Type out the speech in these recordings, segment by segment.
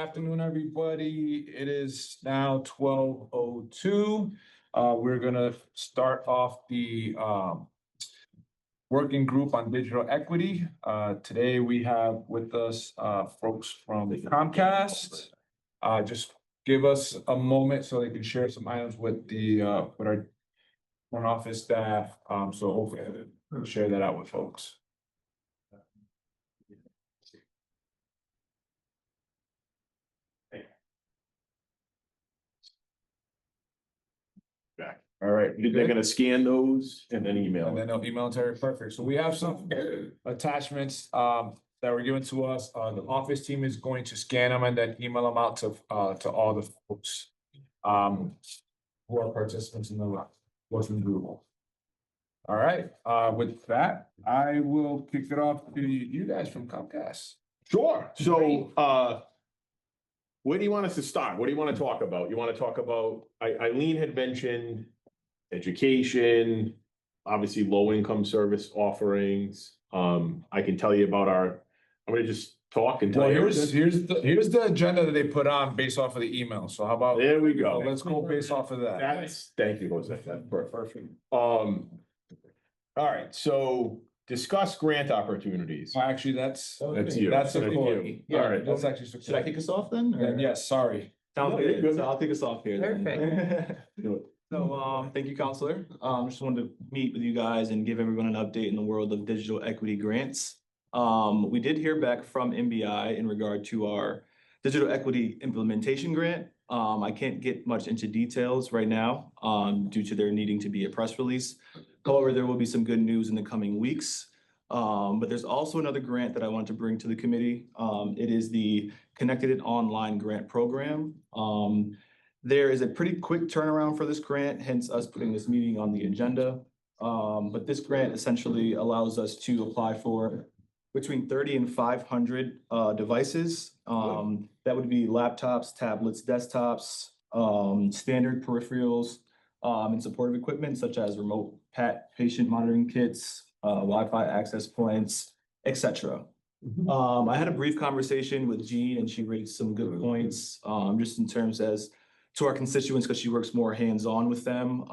afternoon, everybody. It is now 12:02. We're gonna start off the working group on digital equity. Today we have with us folks from Comcast. Just give us a moment so they can share some items with with our front office staff. So hopefully we'll share that out with folks. Back. All right. They're gonna scan those and then email. And then they'll email it to her. Perfect. So we have some attachments that were given to us. The office team is going to scan them and then email them out to all the folks who are participants in the working group. All right. With that, I will kick it off to you guys from Comcast. Sure. So where do you want us to start? What do you want to talk about? You want to talk about, Eileen had mentioned education, obviously low income service offerings. I can tell you about I'm gonna just talk and tell Well, you. here's the agenda that they put on based off of the email. So how about There we go. let's go based off of that. Thank you, Jose. That's perfect. All right, so discuss grant opportunities. Well, actually, that's you. That's a That's cool. you. Yeah, All right. that's actually. Should I kick us off then? Then yes, sorry. Sounds No, you're good. good. So I'll kick us off here. then. Do it. So, thank you, Counselor. Just wanted to meet with you guys and give everyone an update in the world of digital equity grants. We did hear back from MBI in regard to our digital equity implementation grant. I can't get much into details right now, due to there needing to be a press release. However, there will be some good news in the coming weeks. But there's also another grant that I want to bring to the committee. It is the Connected Online Grant Program. There is a pretty quick turnaround for this grant, hence us putting this meeting on the agenda. But this grant essentially allows us to apply for between 30 and 500 devices. That would be laptops, tablets, desktops, standard peripherals, and supportive equipment such as remote patient monitoring kits, Wi-Fi access points, etc. I had a brief conversation with Jean and she raised some good points, just in terms as to our constituents, because she works more hands-on with them,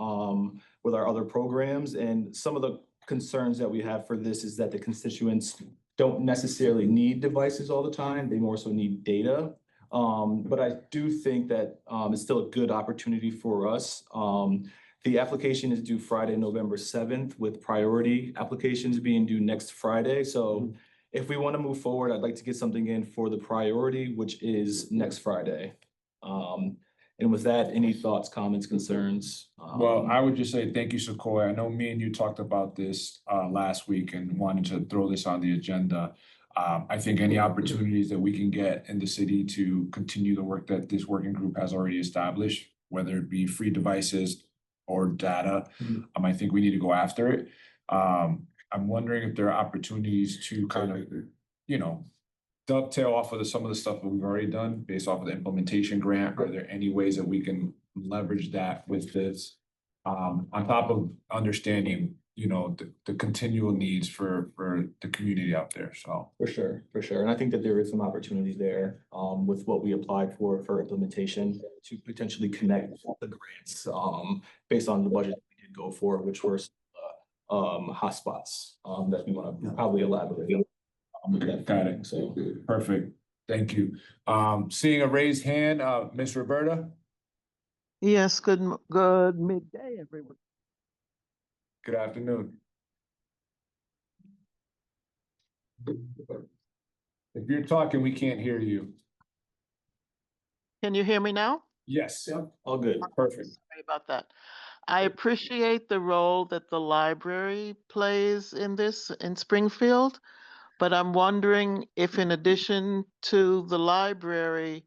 with our other programs. And some of the concerns that we have for this is that the constituents don't necessarily need devices all the time. They more so need data. But I do think that it's still a good opportunity for us. The application is due Friday, November 7th, with priority applications being due next Friday. So if we want to move forward, I'd like to get something in for the priority, which is next Friday. And with that, any thoughts, comments, concerns? Well, I would just say thank you, Sequoia. I know me and you talked about this last week and wanted to throw this on the agenda. I think any opportunities that we can get in the city to continue the work that this working group has already established, whether it be free devices or data, I think we need to go after it. I'm wondering if there are opportunities to kind of, dovetail off of some of the stuff that we've already done based off of the implementation grant. Are there any ways that we can leverage that with this, on top of understanding, the continual needs for the community out there? So For sure. And I think that there is some opportunities there, with what we applied for implementation to potentially connect the grants, based on the budget we did go for, which were hotspots, that we want to probably elaborate on. got it. So Perfect. Thank you. Seeing a raised hand, Miss Roberta. Yes, good midday, everyone. Good afternoon. If you're talking, we can't hear you. Can you hear me now? Yes. all good. Perfect. Sorry about that. I appreciate the role that the library plays in this in Springfield, but I'm wondering if in addition to the library,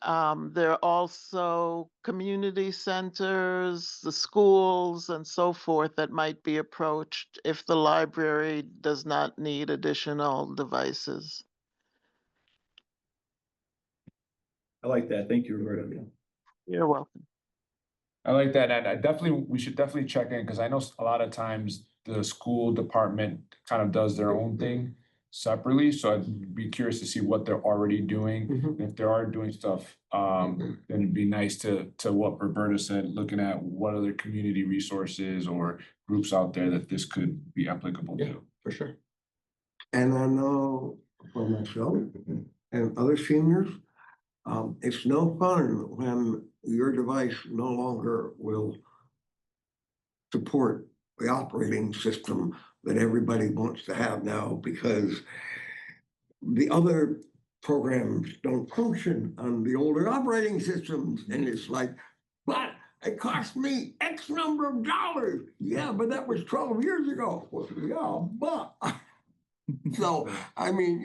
there are also community centers, the schools and so forth that might be approached if the library does not need additional devices. I like that. Thank you, Roberta. You're welcome. I like that. And we should definitely check in because I know a lot of times the school department kind of does their own thing. separately, so I'd be curious to see what they're already doing. Mhm. If they are doing stuff, then it'd be nice to what Roberta said, looking at what other community resources or groups out there that this could be applicable Yeah. to. For sure. And I know for myself and other seniors, it's no fun when your device no longer will support the operating system that everybody wants to have now because the other programs don't function on the older operating systems. And it's like, but it cost me X number of dollars. Yeah, but that was 12 years ago. Well, yeah, but. So, I mean,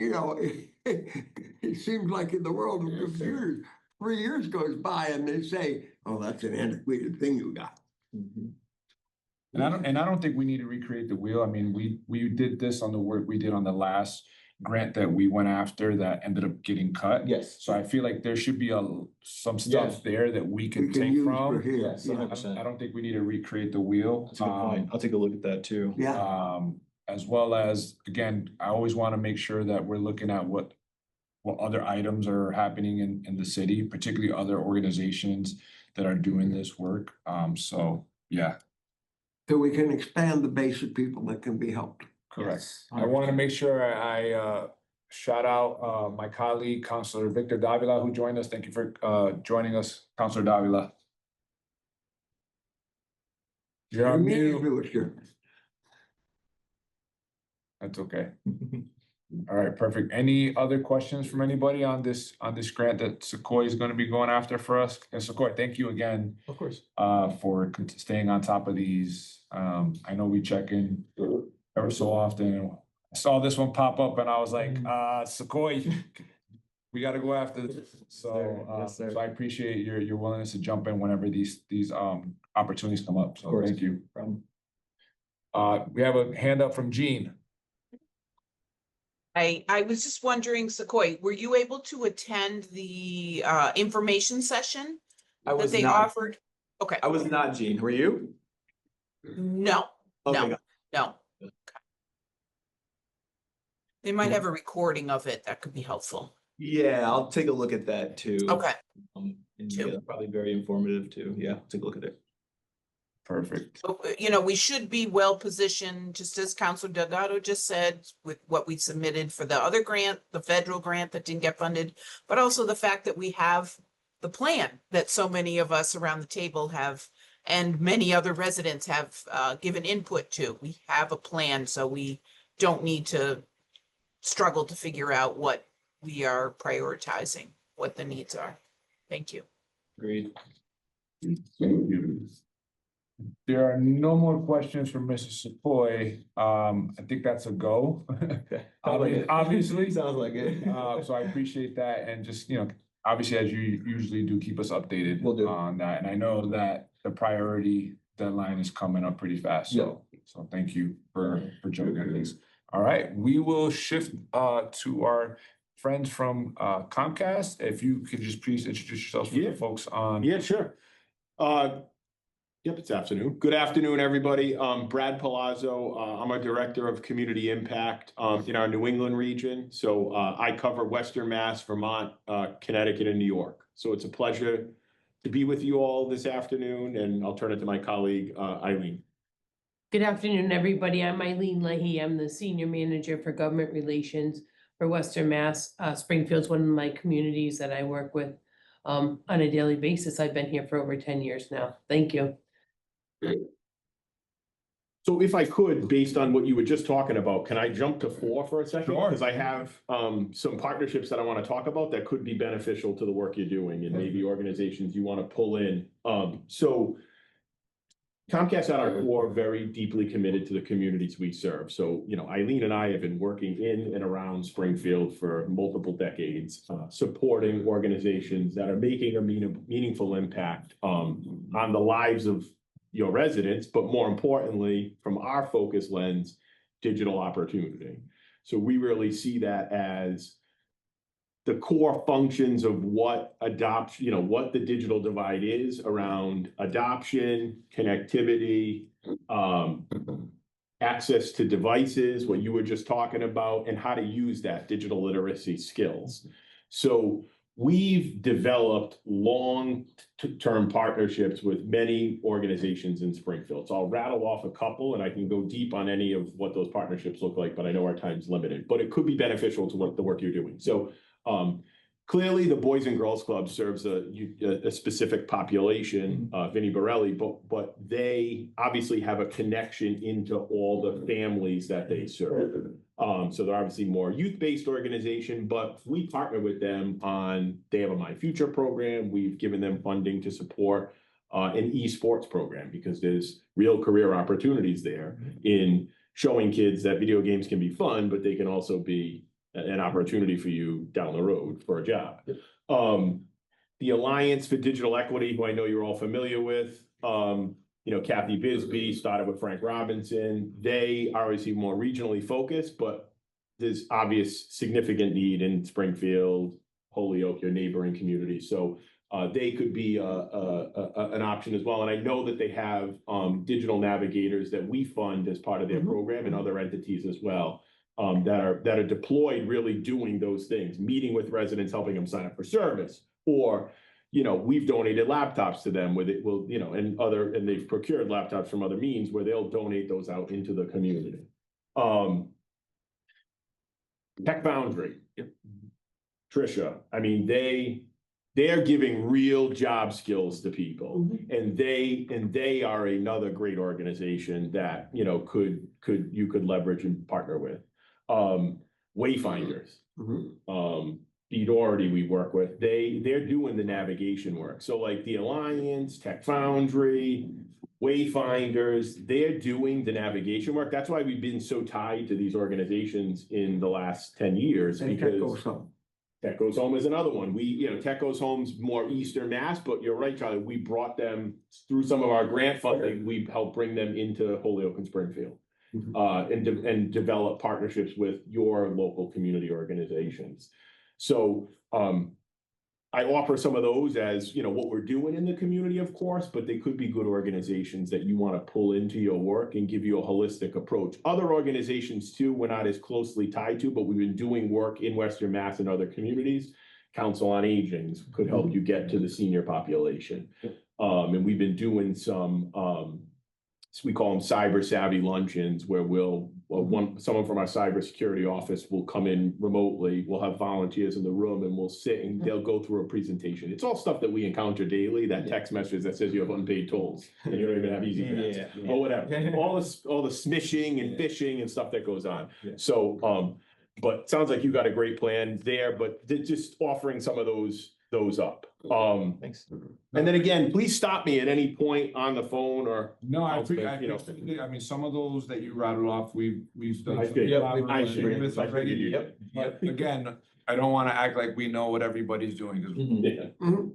it seems like in the world of computers, 3 years goes by and they say, oh, that's an antiquated thing you got. And I don't think we need to recreate the wheel. I mean, we did this on the work we did on the last grant that we went after that ended up getting cut. Yes. So I feel like there should be some stuff Yes. there that we can take use from. for here. Yes, Yeah. 100%. I don't think we need to recreate the wheel. That's a good point. I'll take a look at that too. Yeah, As well as, again, I always want to make sure that we're looking at what other items are happening in the city, particularly other organizations that are doing this work. So, yeah, so we can expand the base of people that can be helped. correct. Yes, I want to make sure I shout out my colleague, Counselor Victor Davila, who joined us. Thank you for joining us, Counselor Davila. You're on mute. That's okay. All right, perfect. Any other questions from anybody on this grant that Sequoia is going to be going after for us? And Sequoia, thank you again Of course. for staying on top of these. I know we check in ever so often. I saw this one pop up and I was like, Sequoia, we got to go after this. So, Yes, sir. so I appreciate your willingness to jump in whenever these opportunities come up. So thank you. We have a hand up from Jean. I was just wondering, Sequoia, were you able to attend the information session I that was they not. offered? Okay, I was not, Gene. Were you? no, Okay. no. Okay. They might have a recording of it. That could be helpful. Yeah, I'll take a look at that too. Okay, And Too. yeah, probably very informative too. Yeah, take a look at it. Perfect. so, we should be well positioned, just as Councilor Delgado just said, with what we submitted for the other grant, the federal grant that didn't get funded, but also the fact that we have the plan that so many of us around the table have, and many other residents have given input to. We have a plan, so we don't need to struggle to figure out what we are prioritizing, what the needs are. Thank you. Agreed. Thank you. There are no more questions from Mrs. Sepoy. I think that's a go. Okay. Obviously. Sounds like it. So I appreciate that, and just, obviously, as you usually do, keep us updated Will do. on that. And I know that the priority deadline is coming up pretty fast, so thank you for jumping this. All right, we will shift to our friends from Comcast. If you could just please introduce yourselves for the folks on. Yeah, sure. Yep, it's afternoon. Good afternoon, everybody. Brad Palazzo. I'm a director of community impact in our New England region. So I cover Western Mass, Vermont, Connecticut, and New York. So it's a pleasure to be with you all this afternoon, and I'll turn it to my colleague, Eileen. Good afternoon, everybody. I'm Eileen Leahy. I'm the Senior Manager for Government Relations for Western Mass. Springfield's one of my communities that I work with on a daily basis. I've been here for over 10 years now. Thank you. So if I could, based on what you were just talking about, can I jump to 4 for a second? Sure. Because I have some partnerships that I want to talk about that could be beneficial to the work you're doing and maybe organizations you want to pull in. So Comcast at our core, very deeply committed to the communities we serve. So, Eileen and I have been working in and around Springfield for multiple decades, supporting organizations that are making a meaningful impact on the lives of your residents, but more importantly, from our focus lens, digital opportunity. So we really see that as the core functions of what adoption, what the digital divide is around adoption, connectivity, access to devices, what you were just talking about, and how to use that digital literacy skills. So we've developed long-term partnerships with many organizations in Springfield. So I'll rattle off a couple and I can go deep on any of what those partnerships look like, but I know our time's limited, but it could be beneficial to what the work you're doing. So clearly the Boys and Girls Club serves a specific population, Vinnie Borelli, but they obviously have a connection into all the families that they serve. So they're obviously more youth-based organization, but we partner with them on, they have a My Future program. We've given them funding to support an esports program because there's real career opportunities there in showing kids that video games can be fun, but they can also be an opportunity for you down the road for a job. The Alliance for Digital Equity, who I know you're all familiar with, you know, Kathy Bisbee started with Frank Robinson. They are obviously more regionally focused, but there's obvious significant need in Springfield, Holyoke, your neighboring communities. So they could be an option as well. And I know that they have digital navigators that we fund as part of their program and other entities as well. That are deployed really doing those things, meeting with residents, helping them sign up for service, or, you know, we've donated laptops to them with it will, you know, and they've procured laptops from other means where they'll donate those out into the community. Tech Foundry, Trisha, I mean, they are giving real job skills to people, and they are another great organization that, you know, you could leverage and partner with. Wayfinders, Pete Doherty we work with, they're doing the navigation work. So like the Alliance, Tech Foundry, Wayfinders, they're doing the navigation work. That's why we've been so tied to these organizations in the last 10 years. And because Tech Goes Home. Tech Goes Home is another one. Tech Goes Home's more Eastern Mass, but you're right, Charlie. We brought them through some of our grant funding. We've helped bring them into Holyoke and Springfield. And develop partnerships with your local community organizations. So I offer some of those as, you know, what we're doing in the community, of course, but they could be good organizations that you want to pull into your work and give you a holistic approach. Other organizations too, we're not as closely tied to, but we've been doing work in Western Mass and other communities. Council on Aging could help you get to the senior population. And we've been doing some we call them cyber savvy luncheons, where someone from our cybersecurity office will come in remotely. We'll have volunteers in the room and we'll sit and they'll go through a presentation. It's all stuff that we encounter daily, that text message that says you have unpaid tolls and you don't even have easy pass or whatever. All the smishing and phishing and stuff that goes on. So, but sounds like you got a great plan there, but just offering some of those up. Thanks. And then again, please stop me at any point on the phone or. No, I mean, some of those that you rattled off, we've done. But again, I don't want to act like we know what everybody's doing, because,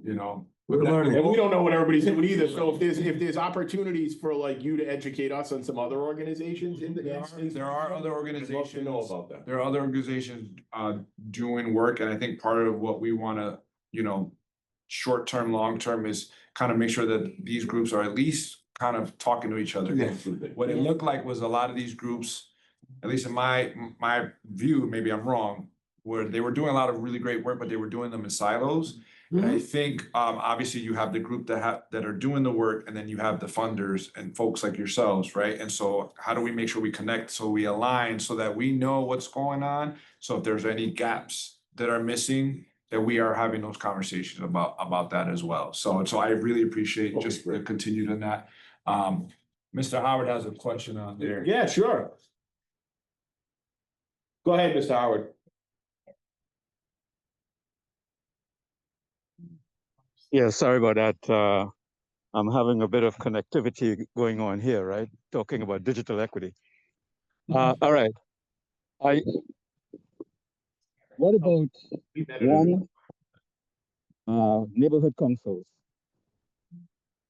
you know. We're learning. And we don't know what everybody's doing either. So if there's opportunities for like you to educate us on some other organizations There are other organizations. know about that. There are other organizations doing work, and I think part of what we want to, you know, short-term, long-term is kind of make sure that these groups are at least kind of talking to each other. What it looked like was a lot of these groups, at least in my view, maybe I'm wrong, where they were doing a lot of really great work, but they were doing them in silos. And I think obviously you have the group that are doing the work, and then you have the funders and folks like yourselves, right? And so how do we make sure we connect, so we align, so that we know what's going on? So if there's any gaps that are missing, that we are having those conversations about that as well. So I really appreciate just the continued in that. Mr. Howard has a question on there. Yeah, sure. Go ahead, Mr. Howard. Yeah, sorry about that. I'm having a bit of connectivity going on here, right? Talking about digital equity. All right. What about neighborhood councils?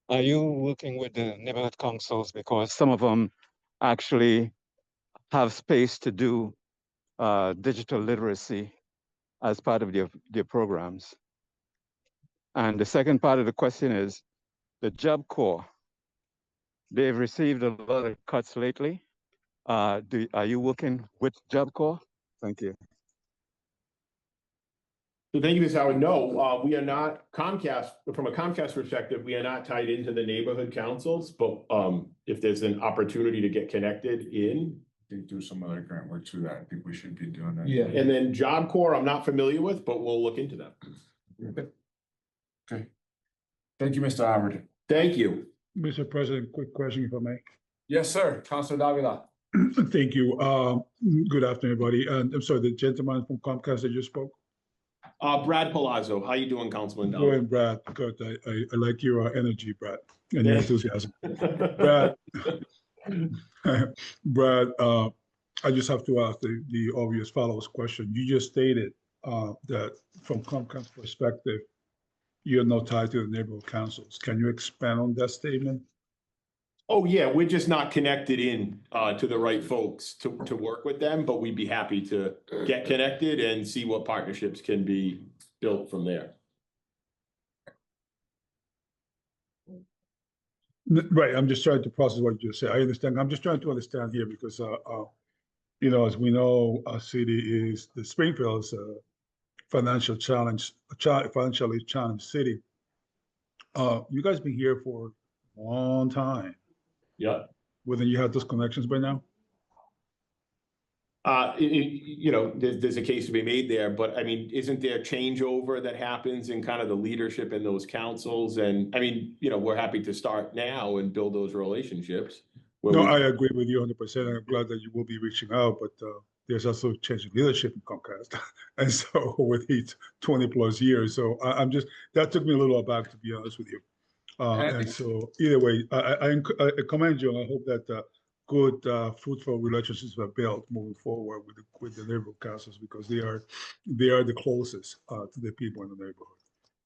Are you working with the neighborhood councils, because some of them actually have space to do digital literacy as part of their programs? And the second part of the question is the Job Corps. They've received a lot of cuts lately. Are you working with Job Corps? Thank you. So thank you, Ms. Howard. No, we are not Comcast, from a Comcast perspective, we are not tied into the neighborhood councils, but if there's an opportunity to get connected in. They do some other grant work too that I think we should be doing that. Yeah. And then Job Corps, I'm not familiar with, but we'll look into them. Okay. Thank you, Mr. Howard. Thank you. Mr. President, quick question if I may. Yes, sir. Councilor Davila. Thank you. Good afternoon, everybody. And I'm sorry, the gentleman from Comcast that just spoke. Brad Palazzo, how you doing, Councilman? Go ahead, Brad. Good. I like your energy, Brad, and your Yeah. enthusiasm. Brad, Brad, I just have to ask the obvious follow-up question. You just stated that from Comcast perspective, you're not tied to the neighborhood councils. Can you expand on that statement? Oh, yeah, we're just not connected in to the right folks to work with them, but we'd be happy to get connected and see what partnerships can be built from there. Right, I'm just trying to process what you just said. I understand. I'm just trying to understand here because, you know, as we know, our city is, the Springfield is a financially challenged city. You guys been here for a long time. Yeah. Wouldn't you have those connections by now? You know, there's a case to be made there, but I mean, isn't there changeover that happens in kind of the leadership in those councils? And I mean, you know, we're happy to start now and build those relationships. No, I agree with you 100%. I'm glad that you will be reaching out, but there's also a change in leadership in Comcast. And so with each 20 plus years, so I'm just, that took me a little aback, to be honest with you. And so either way, I commend you, and I hope that good, fruitful relationships are built moving forward with the neighborhood councils, because they are the closest to the people in the neighborhood.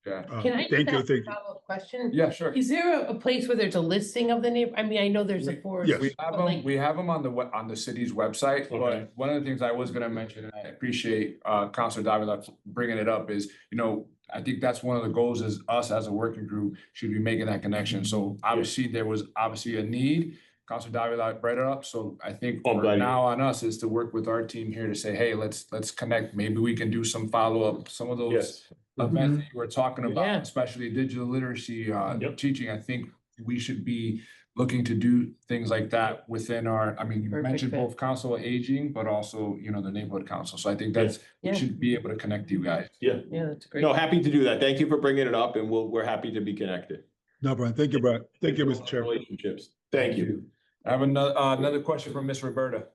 Yeah. Can I Thank just you, ask thank a you. follow-up question? Yeah, sure. Is there a place where there's a listing of the neighbor? I mean, I know there's a forest. Yes. We have but them, like- we have them on the city's website, Okay. but one of the things I was gonna mention, and I appreciate Councilor Davila bringing it up, is, you know, I think that's one of the goals is us as a working group should be making that connection. So obviously there was obviously a need. Councilor Davila brought it up, so I think Oh, for buddy. now on us is to work with our team here to say, hey, let's connect. Maybe we can do some follow-up, some of those Yes. events that you were talking Yeah. about, especially digital literacy, Yep. teaching. I think we should be looking to do things like that within our, I mean, you Perfect mentioned fit. both council of aging, but also, you know, the neighborhood council. So I think that's, we Yeah. should be able to connect you guys. Yeah. Yeah, that's great. No, happy to do that. Thank you for bringing it up, and we're happy to be connected. No, Brian, thank you, Brad. Thank you, Mr. Chair. Relationships. Thank you. I have another question from Miss Roberta.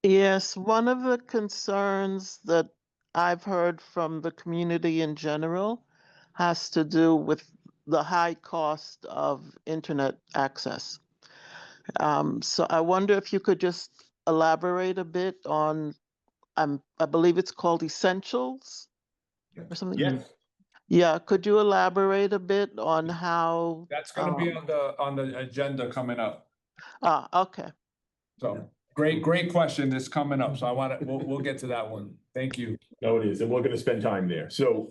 Yes, one of the concerns that I've heard from the community in general has to do with the high cost of internet access. So I wonder if you could just elaborate a bit on, I believe it's called Essentials or something? Yes. Yeah, could you elaborate a bit on how? That's gonna be on the agenda coming up. Okay. So great question that's coming up. So we'll get to that one. Thank you. No, it is, and we're gonna spend time there. So,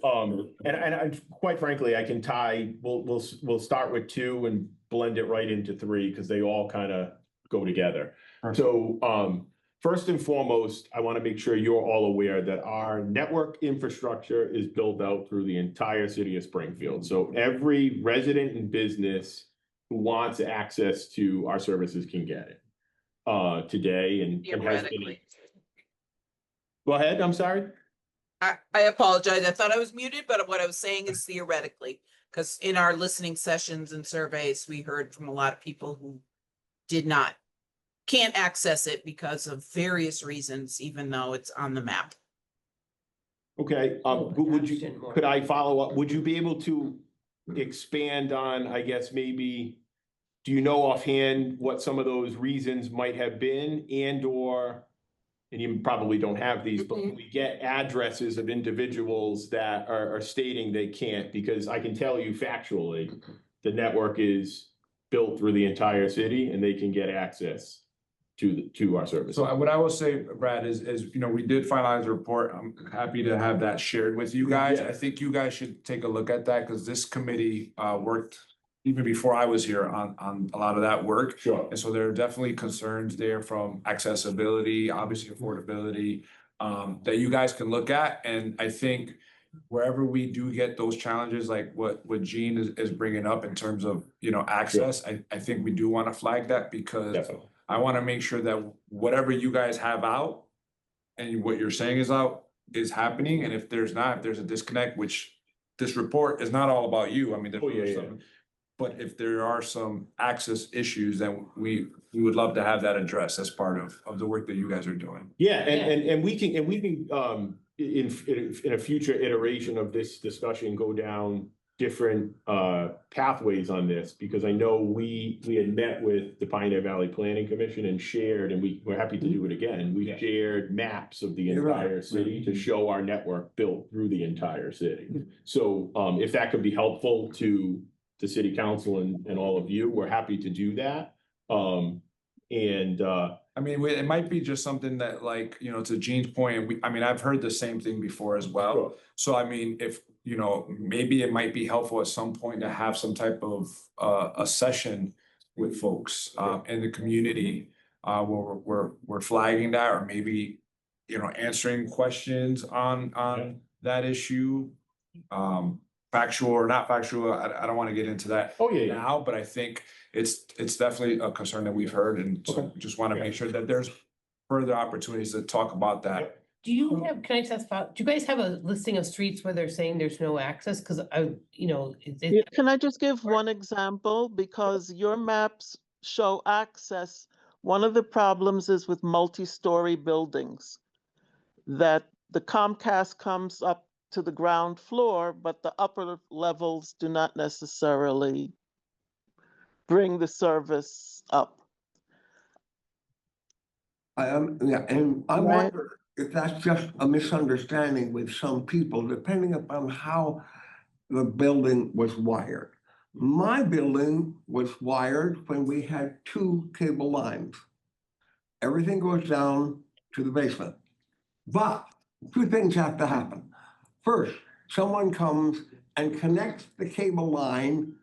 and quite frankly, I can tie, we'll start with 2 and blend it right into 3, because they all kind of go together. Perfect. So, first and foremost, I want to make sure you're all aware that our network infrastructure is built out through the entire city of Springfield. So every resident and business who wants access to our services can get it today and has been. Theoretically. Go ahead, I'm sorry. I apologize. I thought I was muted, but what I was saying is theoretically, because in our listening sessions and surveys, we heard from a lot of people who can't access it because of various reasons, even though it's on the map. Okay, could I follow up? Would you be able to expand on, I guess, maybe, do you know offhand what some of those reasons might have been, and you probably don't have these, but we get addresses of individuals that are stating they can't, because I can tell you factually, the network is built through the entire city and they can get access to our services. So what I will say, Brad, is, you know, we did finalize a report. I'm happy to have that shared with you guys. Yeah. I think you guys should take a look at that, because this committee worked even before I was here on a lot of that work. Sure. And so there are definitely concerns there from accessibility, obviously affordability, that you guys can look at. And I think wherever we do get those challenges, like what Gene is bringing up in terms of, access, I think we do want to flag that because Definitely. I want to make sure that whatever you guys have out and what you're saying is out is happening. And if there's a disconnect, which this report is not all about you. I mean, Oh, yeah, yeah. but if there are some access issues, then we would love to have that addressed as part of the work that you guys are doing. Yeah, and we can, in a future iteration of this discussion, go down different pathways on this, because I know we had met with the Pioneer Valley Planning Commission and shared, and we're happy to do it again. We shared maps of the You're right. entire city to show our network built through the entire city. So if that could be helpful to the city council and all of you, we're happy to do that. I mean, it might be just something that, like, to Gene's point, I've heard the same thing before as well. Sure. So I mean, if, maybe it might be helpful at some point to have some type of a session with folks in the community where we're flagging that, or maybe, answering questions on that issue. Factual or not factual, I don't want to get into that now, but I think it's definitely a concern that we've heard, and so just want to make sure that there's further opportunities to talk about that. Do you have, can I just ask about, do you guys have a listing of streets where they're saying there's no access? Cause Can I just give one example? Because your maps show access. One of the problems is with multi-story buildings, that the Comcast comes up to the ground floor, but the upper levels do not necessarily bring the service up. And I Right. wonder if that's just a misunderstanding with some people, depending upon how the building was wired. My building was wired when we had 2 cable lines. Everything goes down to the basement. But 2 things have to happen. First, someone comes and connects the cable line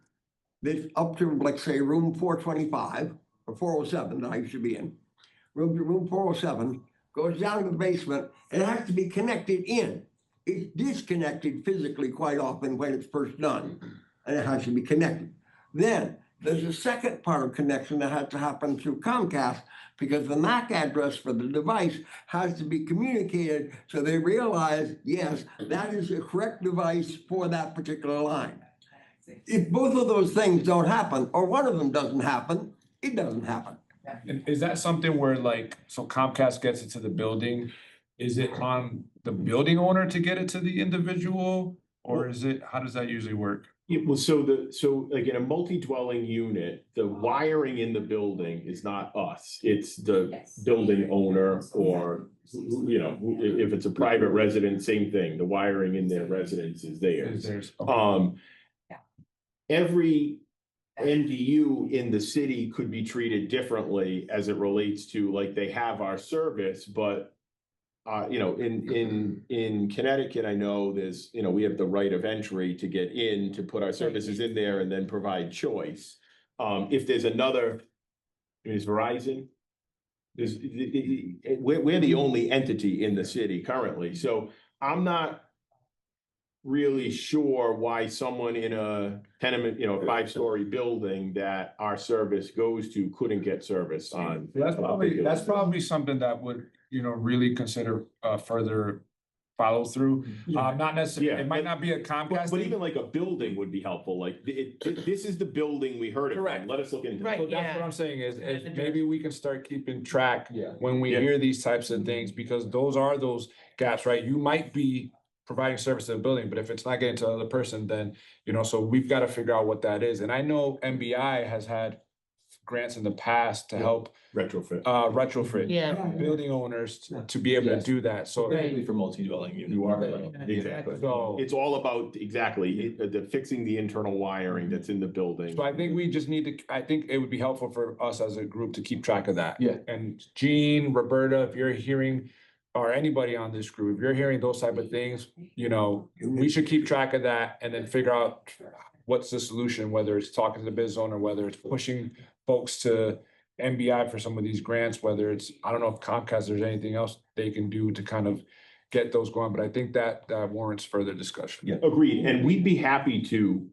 that's up to, let's say, room 425 or 407 that I used to be in. Room 407 goes down to the basement, and it has to be connected in. It's disconnected physically quite often when it's first done, and it has to be connected. Then there's a second part of connection that has to happen through Comcast, because the MAC address for the device has to be communicated so they realize, yes, that is the correct device for that particular line. If both of those things don't happen, or one of them doesn't happen, it doesn't happen. And is that something where, like, so Comcast gets it to the building? Is it on the building owner to get it to the individual, or how does that usually work? So like in a multi-dwelling unit, the wiring in the building is not us. It's the building owner, or, if it's a private residence, same thing. The wiring in their residence is theirs. Every NDU in the city could be treated differently as it relates to, like, they have our service, but in Connecticut, I know there's, we have the right of entry to get in, to put our services in there and then provide choice. If there's another, is Verizon, we're the only entity in the city currently. So I'm not really sure why someone in a tenement, 5-story building that our service goes to couldn't get service on. That's probably something that would, really consider further follow through. Not necessarily, it might not be a Comcast. But even like a building would be helpful. Like, this is the building we heard it Correct. from. Let us look into it. Right. So that's what I'm saying is maybe we can start keeping track when we Yeah. hear these types of things, because those are those gaps, right? You might be providing service to the building, but if it's not getting to the other person, then, so we've got to figure out what that is. And I know MBI has had grants in the past to help Retrofit. Yeah. building owners to be able to do that. So Right. For multi-dwelling unit. You are Right. right. Exactly. So- It's all about the fixing the internal wiring that's in the building. So I think we just need to, I think it would be helpful for us as a group to keep track of that. Yeah. And Gene, Roberta, if you're hearing, or anybody on this group, if you're hearing those type of things, we should keep track of that and then figure out what's the solution, whether it's talking to the biz owner, whether it's pushing folks to NBI for some of these grants, whether it's, I don't know if Comcast, there's anything else they can do to kind of get those going, but I think that warrants further discussion. Yeah, agreed, and we'd be happy to,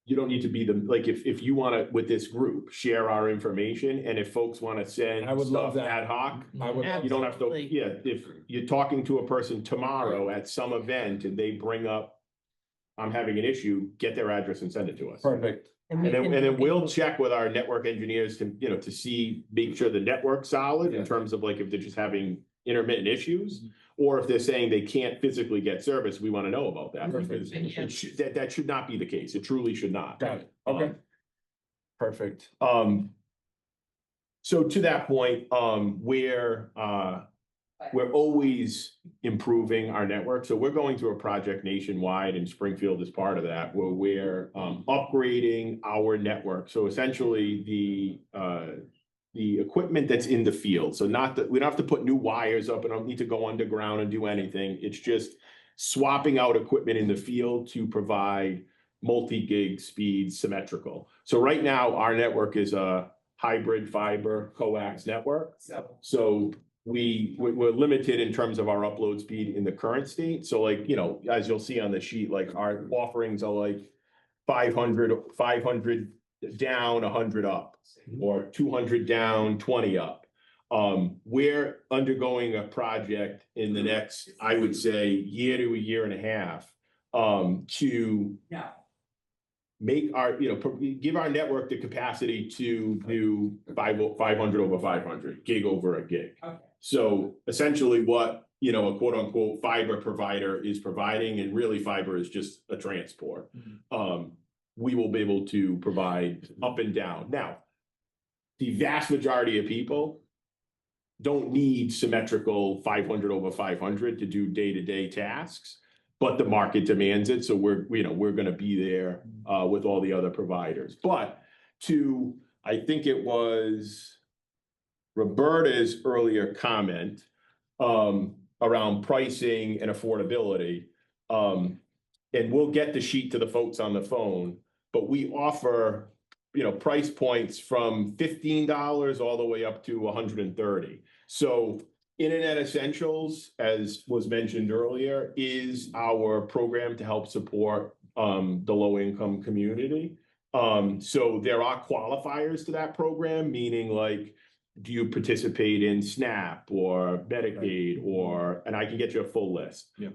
you don't need to be like, if you wanna, with this group, share our information, and if folks wanna send I would love stuff that. ad hoc, I would, you don't have to, Absolutely. yeah, if you're talking to a person tomorrow at some event and they bring up, I'm having an issue, get their address and send it to us. perfect. And then we'll check with our network engineers to, you know, to see, make sure the network's solid in Yeah. terms of like if they're just having intermittent issues. Or if they're saying they can't physically get service, we want to know about that. Perfect. Because it should, that should not be the case. It truly should not. Got it. Okay. Perfect. So to that point, we're always improving our network. So we're going through a project nationwide, and Springfield is part of that, where we're upgrading our network. So essentially the equipment that's in the field. So not that we don't have to put new wires up and don't need to go underground and do anything. It's just swapping out equipment in the field to provide multi-gig speed symmetrical. So right now our network is a hybrid fiber coax network. So we're limited in terms of our upload speed in the current state. So like, you know, as you'll see on the sheet, like our offerings are like 500 down, 100 up, or 200 down, 20 up. We're undergoing a project in the next, I would say, year to a year and a half, to make our, you know, give our network the capacity to do 500 over 500, gig over a gig. Okay. So essentially what, you know, a quote unquote fiber provider is providing, and really fiber is just a transport. We will be able to provide up and down. Now, the vast majority of people don't need symmetrical 500 over 500 to do day-to-day tasks, but the market demands it. So we're going to be there with all the other providers. But I think it was Roberta's earlier comment around pricing and affordability. And we'll get the sheet to the folks on the phone, but we offer, you know, price points from $15 all the way up to $130. So Internet Essentials, as was mentioned earlier, is our program to help support the low-income community. So there are qualifiers to that program, meaning like, do you participate in SNAP or Medicaid or, and I can get you a full list. Yeah.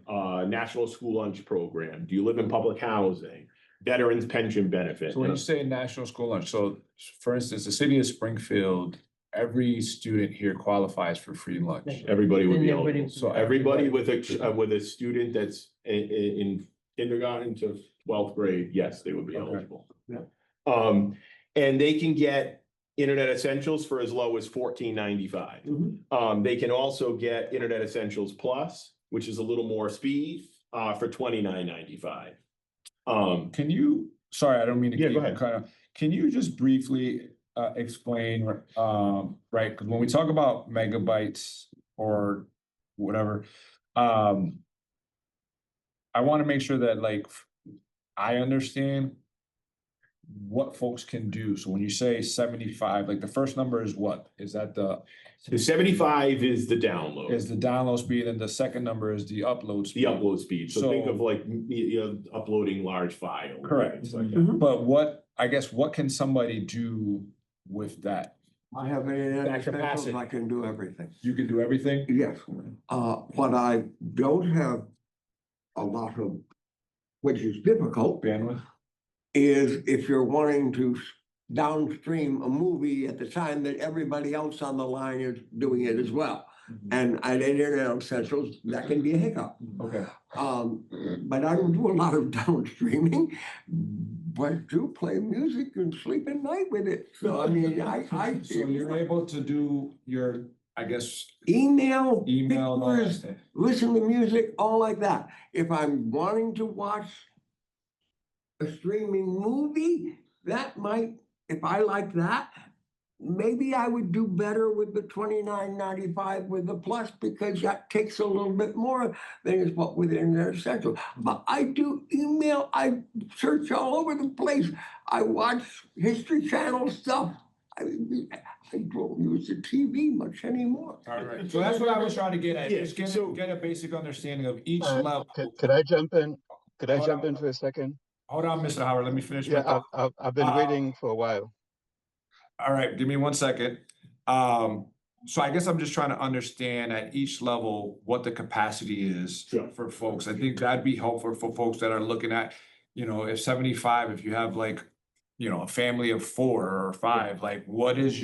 National School Lunch Program. Do you live in public housing? Veterans pension benefit. So when you say national school lunch, so for instance, the city of Springfield, every student here qualifies for free lunch. Everybody would be And everybody- eligible. So everybody with a student that's in kindergarten to 12th grade, yes, they would be Okay. eligible. Yeah. And they can get Internet Essentials for as low as $14.95. They can also get Internet Essentials Plus, which is a little more speed, for $29.95. Can you, sorry, I don't mean to Yeah, keep go ahead. kind of, can you just briefly explain, right, because when we talk about megabytes or whatever, I want to make sure that like I understand what folks can do. So when you say 75, like the first number is what? Is that the 75 is the download. is the download speed, and the second number is the upload The speed? upload speed. So think So- of like, you know, uploading large files. Correct. Things like that. Mhm. But what can somebody do with that? I have Internet That Essentials, capacity. I can do everything. You can do everything? Yes, what I don't have a lot of, which is difficult, Bandwidth? is if you're wanting to downstream a movie at the time that everybody else on the line is doing it as well. And at Internet Essentials, that can be a hiccup. Okay. But I don't do a lot of downstreaming, but do play music and sleep at night with it. So I mean, I So you're able to do your, I guess, email, email and all that pictures, stuff? listen to music, all like that. If I'm wanting to watch a streaming movie, that might, if I like that, maybe I would do better with the $29.95 with the plus because that takes a little bit more than is what within their essential. But I do email, I search all over the place. I watch History Channel stuff. I don't use the TV much anymore. All right, so that's what I was trying to get at, Yeah, just so- get a basic understanding of each level. Could I jump in? Could I Hold jump on. in for a second? Hold on, Mr. Howard, let me finish my Yeah, thought. I've been waiting for a while. All right, give me 1 second. So I guess I'm just trying to understand at each level what the capacity is Sure. for folks. I think that'd be helpful for folks that are looking at, you know, if 75, if you have like, you know, a family of 4 or 5, like what is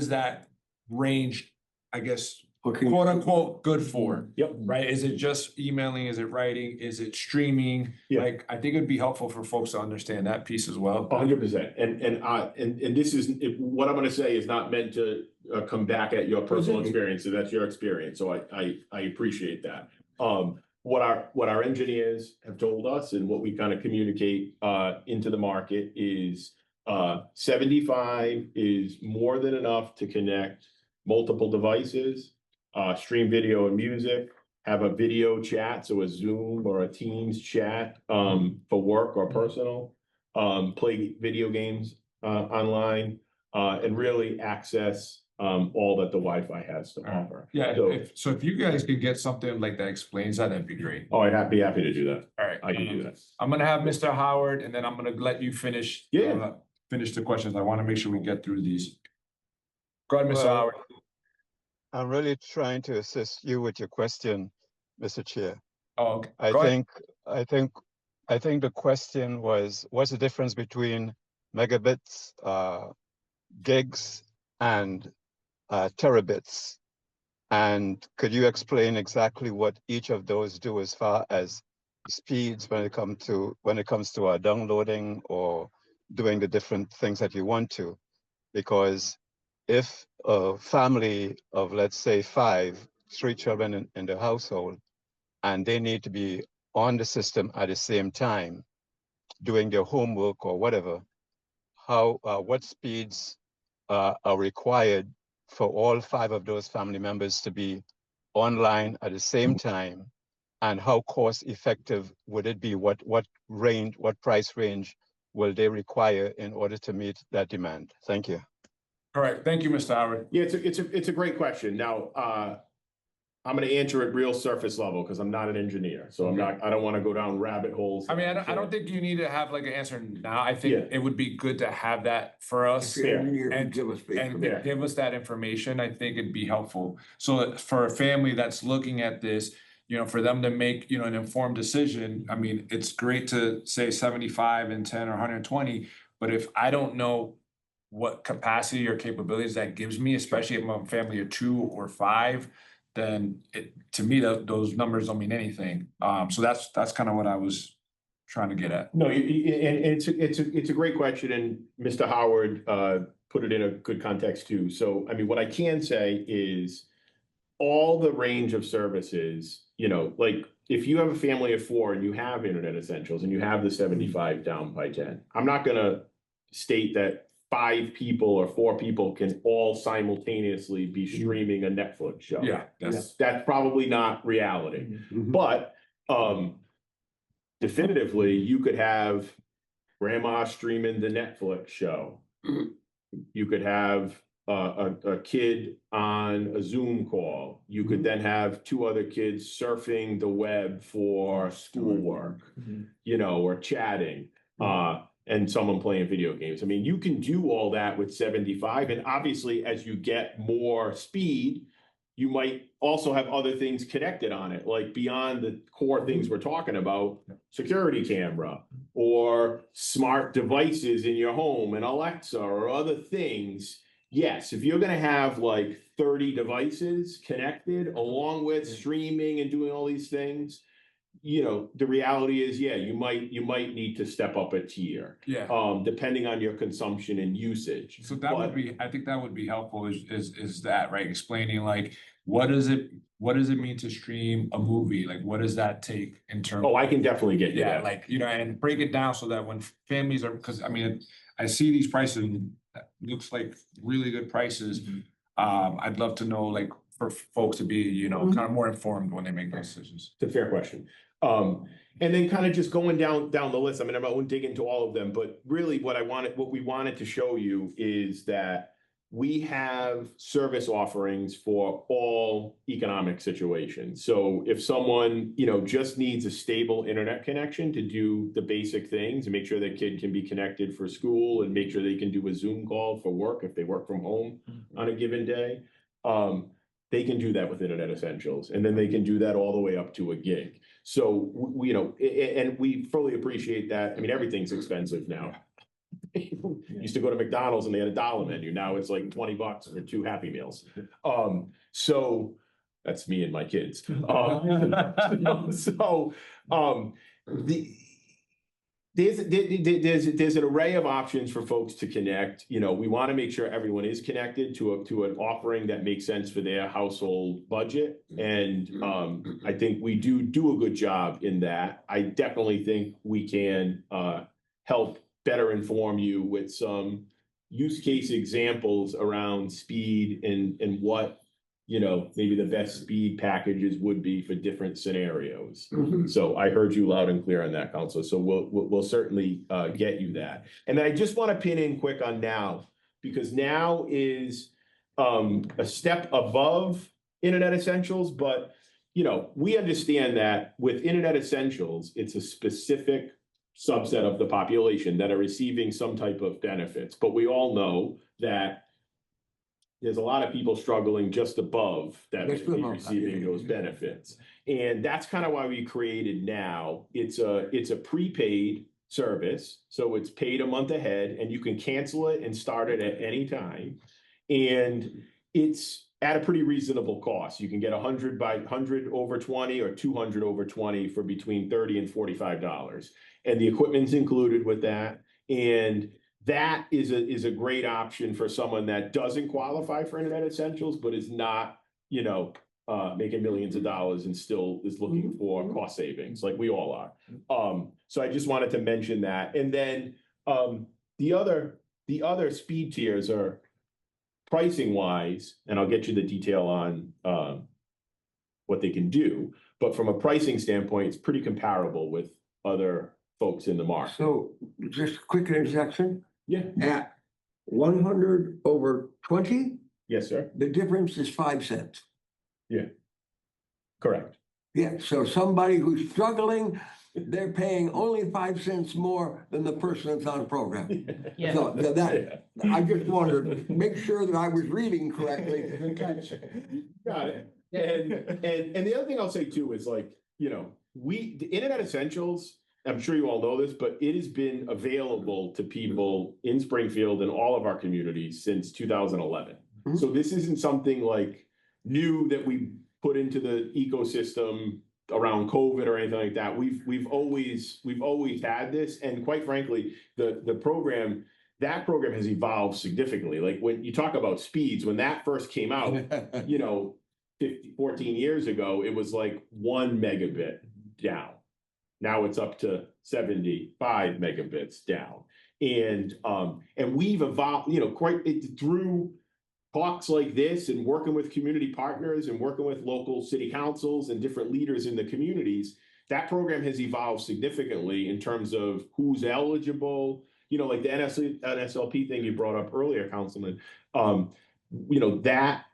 that range, I guess, quote unquote, good for? Yep. Right? Is it just emailing? Is it writing? Is it streaming? Yeah. Like, I think it'd be helpful for folks to understand that piece as well. 100%. And this is, what I'm gonna say is not meant to come back at your personal experience, so that's your experience, so I appreciate that. What our engineers have told us and what we kind of communicate into the market is 75 is more than enough to connect multiple devices, stream video and music, have a video chat, so a Zoom or a Teams chat for work or personal, play video games online, and really access all that the Wi-Fi has to offer. Yeah, So- so if you guys could get something like that explains that, that'd be great. Oh, I'd be happy to do that. All right. I can do that. I'm gonna have Mr. Howard, and then I'm gonna let you finish. Yeah. Finish the questions. I wanna make sure we get through these. Go ahead, Mr. Well, Howard. I'm really trying to assist you with your question, Mr. Chair. Oh, okay. I Go ahead. think the question was, what's the difference between megabits, gigs, and terabits? And could you explain exactly what each of those do as far as speeds when it comes to downloading or doing the different things that you want to? Because if a family of, let's say, 3 children in the household, and they need to be on the system at the same time, doing their homework or whatever, what speeds are required for all 5 of those family members to be online at the same time, and how cost effective would it be? What price range will they require in order to meet that demand? Thank you. All right, thank you, Mr. Howard. Yeah, it's a great question. Now, I'm gonna answer it real surface level because I'm not an engineer, so I don't want to go down rabbit holes. I mean, I don't think you need to have like an answer now. I think Yeah. it would be good to have that for us. If the engineer And- can give us And Yeah. give us that information, I think it'd be helpful. So for a family that's looking at this, you know, for them to make, you know, an informed decision, I mean, it's great to say 75 and 10 or 120, but if I don't know what capacity or capabilities that gives me, especially if I'm a family of 2 or 5, then to me, those numbers don't mean anything. So that's kind of what I was trying to get at. No, and it's a great question, and Mr. Howard put it in a good context too. So, I mean, what I can say is all the range of services, you know, like if you have a family of 4 and you have Internet Essentials and you have the 75 down by 10, I'm not gonna state that 5 people or 4 people can all simultaneously be streaming a Netflix show. Yeah, That's probably not reality. Mhm. But definitively, you could have grandma streaming the Netflix show. You could have a kid on a Zoom call. You could then have 2 other kids surfing the web for schoolwork, you know, or chatting, and someone playing video games. I mean, you can do all that with 75. And obviously, as you get more speed, you might also have other things connected on it, like beyond the core things we're talking about, security camera or smart devices in your home and Alexa or other things. Yes, if you're gonna have like 30 devices connected along with streaming and doing all these things, you know, the reality is, yeah, you might need to step up a tier, Yeah. depending on your consumption and usage. So that would be, I think that would be helpful is that, right? Explaining like, what does it mean to stream a movie? Like, what does that take in terms? Oh, I can definitely get you Yeah, that. like, you know, and break it down so that when families are, because I mean, I see these prices and looks like really good prices. I'd love to know, like, for folks to be, you know, kind of more informed when they make decisions. It's a fair question. And then kind of just going down the list, I mean, I won't dig into all of them, but really what we wanted to show you is that we have service offerings for all economic situations. So if someone, you know, just needs a stable internet connection to do the basic things and make sure their kid can be connected for school and make sure they can do a Zoom call for work if they work from home on a given day, they can do that with Internet Essentials. And then they can do that all the way up to a gig. So, you know, and we fully appreciate that. I mean, everything's expensive now. Used to go to McDonald's and they had $1 menu. Now it's like $20 for 2 Happy Meals. So that's me and my kids. There's an array of options for folks to connect. You know, we want to make sure everyone is connected to an offering that makes sense for their household budget. And I think we do a good job in that. I definitely think we can help better inform you with some use case examples around speed and what, you know, maybe the best speed packages would be for different scenarios. So I heard you loud and clear on that, Counselor. So we'll certainly get you that. And then I just want to pin in quick on Now, because Now is a step above Internet Essentials, but you know, we understand that with Internet Essentials, it's a specific subset of the population that are receiving some type of benefits. But we all know that there's a lot of people struggling just above that may be receiving those benefits. And that's kind of why we created Now. It's a prepaid service. So it's paid a month ahead and you can cancel it and start it at any time. And it's at a pretty reasonable cost. You can get 100 over 20 or 200 over 20 for between $30 and $45. And the equipment's included with that. And that is a great option for someone that doesn't qualify for Internet Essentials, but is not, you know, making millions of dollars and still is looking for cost savings like we all are. So I just wanted to mention that. And then the other speed tiers are pricing wise, and I'll get you the detail on what they can do. But from a pricing standpoint, it's pretty comparable with other folks in the market. So just a quick interjection. Yeah. At 100 over 20, Yes, sir. the difference is 5 cents. Yeah. Correct. Yeah, so somebody who's struggling, they're paying only 5 cents more than the person that's on program. Yeah. So that, I just wanted to make sure that I was reading correctly. Got it. And the other thing I'll say too is, like, you know, the Internet Essentials, I'm sure you all know this, but it has been available to people in Springfield and all of our communities since 2011. So this isn't something like new that we put into the ecosystem around COVID or anything like that. We've always had this, and quite frankly, that program has evolved significantly. Like when you talk about speeds, when that first came out, you know, 14 years ago, it was like 1 megabit down. Now it's up to 75 megabits down. And we've evolved, you know, through talks like this and working with community partners and working with local city councils and different leaders in the communities. That program has evolved significantly in terms of who's eligible, you know, like the NSLP thing you brought up earlier, Councilman. You know, that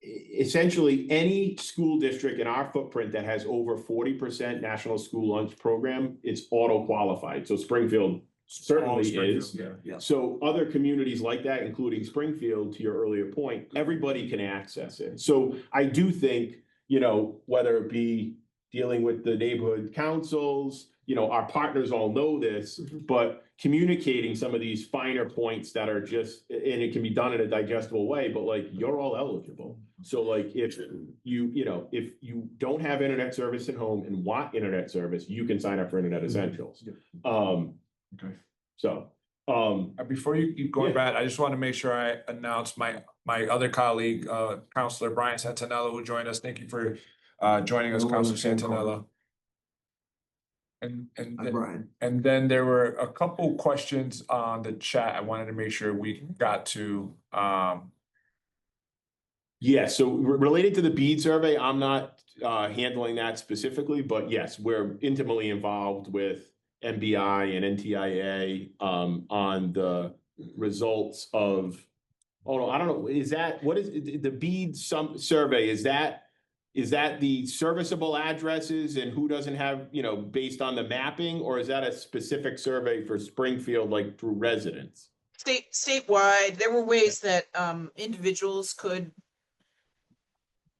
essentially any school district in our footprint that has over 40% national school lunch program, it's auto qualified. So Springfield certainly is. Yeah. So other communities like that, including Springfield, to your earlier point, everybody can access it. So I do think, you know, whether it be dealing with the neighborhood councils, you know, our partners all know this, but communicating some of these finer points that are just, and it can be done in a digestible way, but like, you're all eligible. So like, if if you don't have internet service at home and want internet service, you can sign up for Internet Essentials. Okay. So, before you keep going, Yeah. Brad, I just want to make sure I announce my other colleague, Counselor Brian Santinello, who joined us. Thank you for joining us, Counselor Santinello. And Brian. and then there were a couple questions on the chat. I wanted to make sure we got to. Yeah, so related to the bead survey, I'm not handling that specifically, but yes, we're intimately involved with MBI and NTIA on the results of, oh no, I don't know, is that, what is the bead survey, is that the serviceable addresses and who doesn't have, you know, based on the mapping, or is that a specific survey for Springfield, like through residents? Statewide, there were ways that individuals could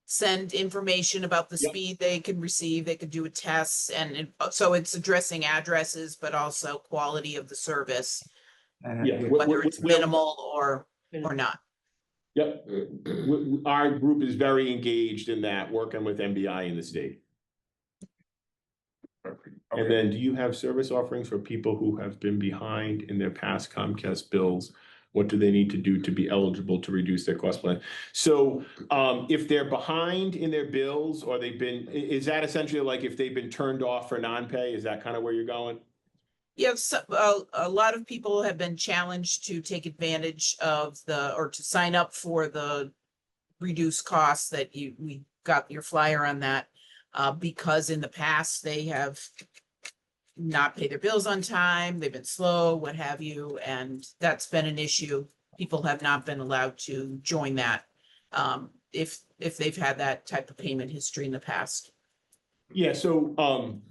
send information about the Yep. speed they can receive. They could do a test, and so it's addressing addresses, but also quality of the service, Yeah. whether it's minimal or not. Yep. Our group is very engaged in that, working with MBI in the state. And Okay. then do you have service offerings for people who have been behind in their past Comcast bills? What do they need to do to be eligible to reduce their cost plan? So if they're behind in their bills, or they've been, is that essentially like if they've been turned off for non-pay? Is that kind of where you're going? Yes, a lot of people have been challenged to take advantage of or to sign up for the reduced costs that we got your flyer on that, because in the past they have not paid their bills on time, they've been slow, what have you, and that's been an issue. People have not been allowed to join that, if they've had that type of payment history in the past. Yeah, so And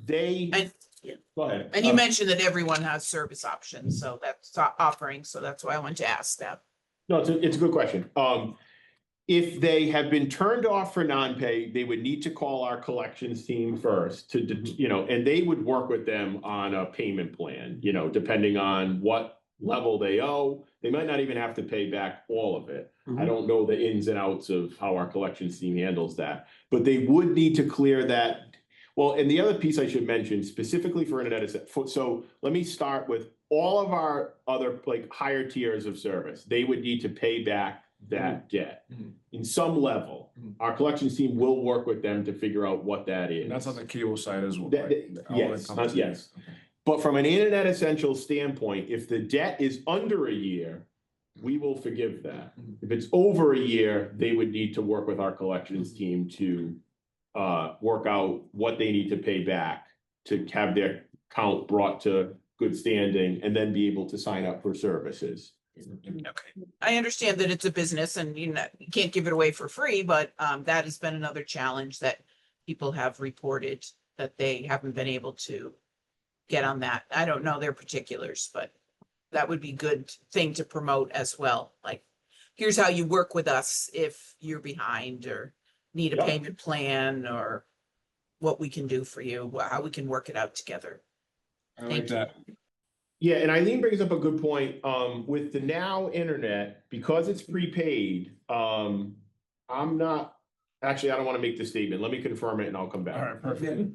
go ahead. And you mentioned that everyone has service options, so that's offering, so that's why I wanted to ask that. No, it's a good question. If they have been turned off for non-pay, they would need to call our collections team first to, you know, and they would work with them on a payment plan, you know, depending on what level they owe. They might not even have to pay back all of it. I don't know the ins and outs of how our collections team handles that, but they would need to clear that. Well, and the other piece I should mention specifically for internet is, so let me start with all of our other like higher tiers of service. They would need to pay back that debt in some level. Our collections team will work with them to figure out what that is. And that's on the cable side as well. Yes, yes. But from an internet essential standpoint, if the debt is under a year, we will forgive that. If it's over a year, they would need to work with our collections team to work out what they need to pay back to have their account brought to good standing and then be able to sign up for services. Okay, I understand that it's a business and you can't give it away for free, but that has been another challenge that people have reported, that they haven't been able to get on that. I don't know their particulars, but that would be a good thing to promote as well. Like, here's how you work with us if you're behind or need a payment plan, or what we can do for you, how we can work it out together. I like that. Yeah, and Eileen brings up a good point. With the now internet, because it's prepaid, I'm not, actually, I don't want to make the statement. Let me confirm it and I'll come back. All right, perfect.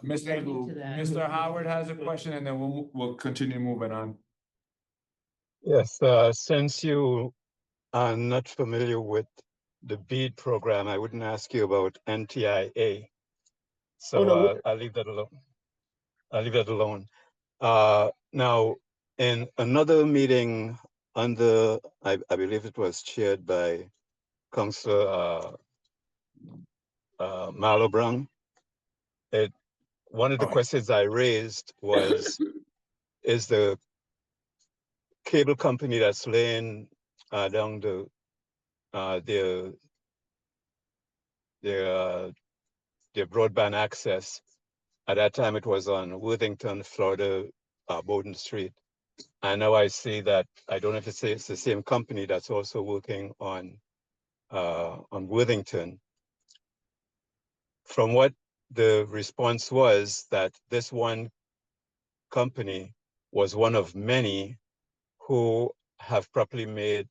Mr. Howard has a question, and then we'll continue moving on. Yes, since you are not familiar with the BEAD program, I wouldn't ask you about NTIA. So I'll leave that alone. I'll leave that alone. Now, in another meeting under, I believe it was chaired by Councillor Marlo Brown, one of the questions I raised was, is the cable company that's laying down their broadband access, at that time it was on Worthington, Florida, Bowden Street. And now I see that, I don't know if it's the same company that's also working on Worthington. From what the response was, that this one company was one of many who have properly made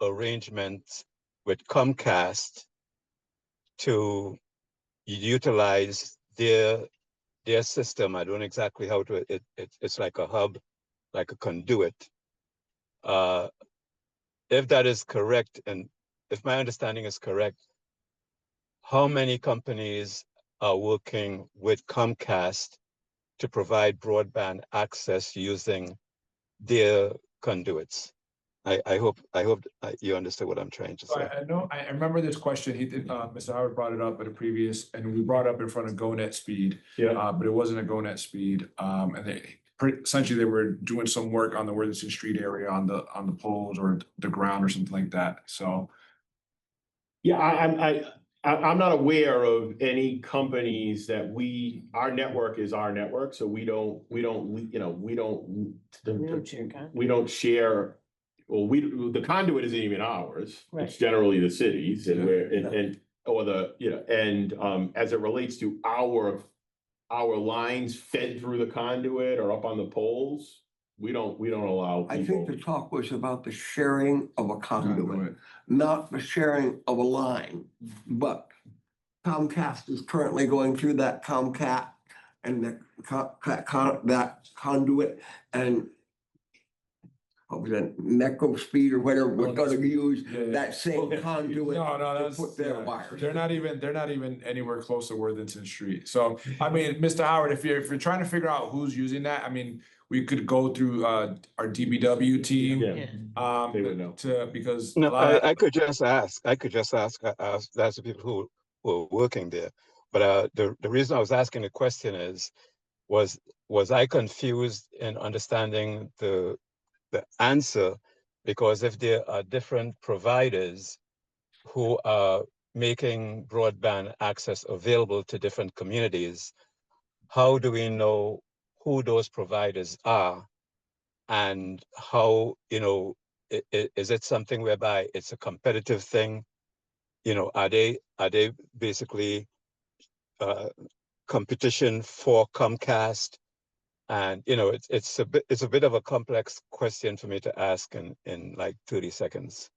arrangements with Comcast to utilize their system. I don't know exactly how to, it's like a hub, like a conduit. If that is correct, and if my understanding is correct, how many companies are working with Comcast to provide broadband access using their conduits. I hope you understand what I'm trying to So say. I know, I remember this question, he did, Mr. Howard brought it up at a previous, and we brought up in front of GoNet Speed. Yeah. But it wasn't a GoNet Speed, and essentially they were doing some work on the Worthington Street area on the poles or the ground or something like that, so. Yeah, I'm not aware of any companies that our network is our network, so we don't, you know, we don't share. Well, the conduit isn't even ours. It's Right. generally the cities and Yeah. where, or the, you know, and as it relates to our lines fed through the conduit or up on the poles, we don't allow I think people. the talk was about the sharing of a conduit, Conduit. not the sharing of a line. But Comcast is currently going through that Comcat and that conduit and what was that, Necco Speed or whatever, we're gonna use Yeah, yeah. that same Okay. conduit No, to that's. put their Yeah. wires. They're not even anywhere close to Worthington Street. So, I mean, Mr. Howard, if you're trying to figure out who's using that, I mean, we could go through our DBW team. Yeah. They would know. Because. No, a lot of- I could just ask. That's the people who are working there. But the reason I was asking the question was I confused in understanding the answer, because if there are different providers who are making broadband access available to different communities, how do we know who those providers are, and how, you know, is it something whereby it's a competitive thing? You know, are they basically competition for Comcast? And you know, it's a bit of a complex question for me to ask in like 30 seconds.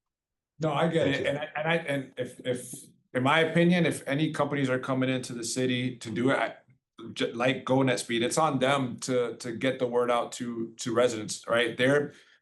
No, I get Thank it. you. And if, in my opinion, if any companies are coming into the city to do it, like GoNet Speed, it's on them to get the word out to residents, right?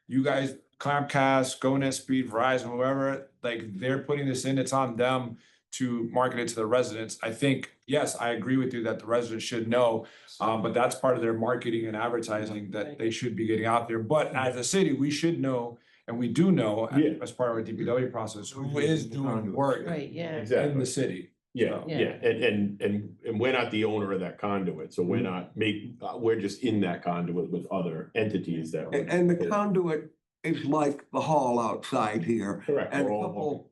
You guys, Comcast, GoNet Speed, Verizon, whoever, like they're putting this in, it's on them to market it to the residents. I think, yes, I agree with you that the residents should know, but that's part of their marketing and advertising that they should be getting out there. But as a city, we should know, and we do know Yeah. as part of our DPW process, who is doing work Right, yeah. in Exactly. the city. Yeah, Yeah. yeah, and we're not the owner of that conduit, so we're not we're just in that conduit with other entities that. And the conduit is like the hall outside here. Correct. And a We're all- couple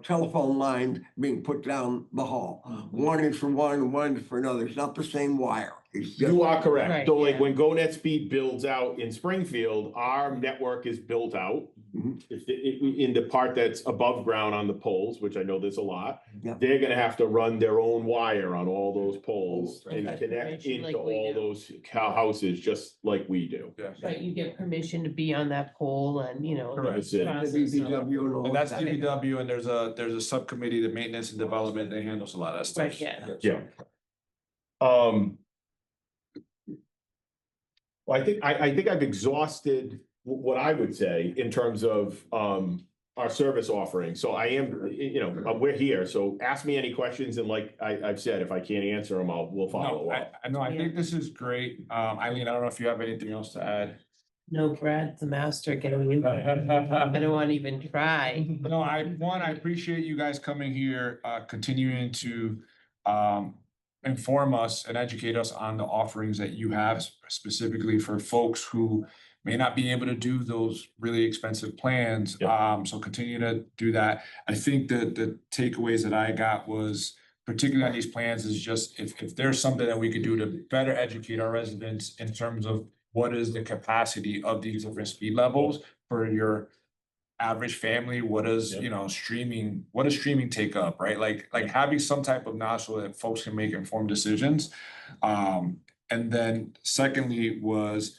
telephone lines being put down the hall. One is for one and one is for another. It's not the same wire. It's just. You are correct. Right, So like yeah. when GoNet Speed builds out in Springfield, our network is built out. Mhm. In the part that's above ground on the poles, which I know there's a lot. Yeah. They're gonna have to run their own wire on all those poles Right. and Like connect permission into like we all do. those houses, just like we do. Right, you get permission to be on that pole and, you know. Correct. That's it. The process. DPW and all And that's that. DPW, and there's a subcommittee, the maintenance and development, that handles a lot of that stuff. Right, yeah. Yeah. Well, I think I've exhausted what I would say in terms of our service offering. So I am, you know, we're here, so ask me any questions, and like I've said, if I can't answer them, we'll follow No, up. I think this is great. Eileen, I don't know if you have anything else to add. No, Brad's the master getting you. I don't want to even try. No, I appreciate you guys coming here, continuing to inform us and educate us on the offerings that you have specifically for folks who may not be able to do those really expensive plans. So continue to do that. I think that the takeaways that I got was, particularly on these plans, is just if there's something that we could do to better educate our residents in terms of what is the capacity of these different speed levels for your average family, what does, you know, streaming take up, right? Like having some type of knowledge so that folks can make informed decisions. And then secondly was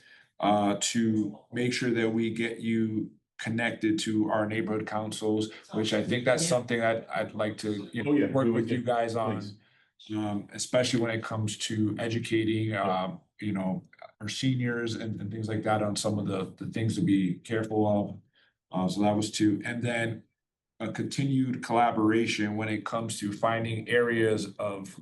to make sure that we get you connected to our neighborhood councils, which I think that's something I'd like to, you know, Oh, yeah. work We with can- you guys on. please. Especially when it comes to educating, you know, our seniors and things like that on some of the things to be careful of. So that was two. And then a continued collaboration when it comes to finding areas of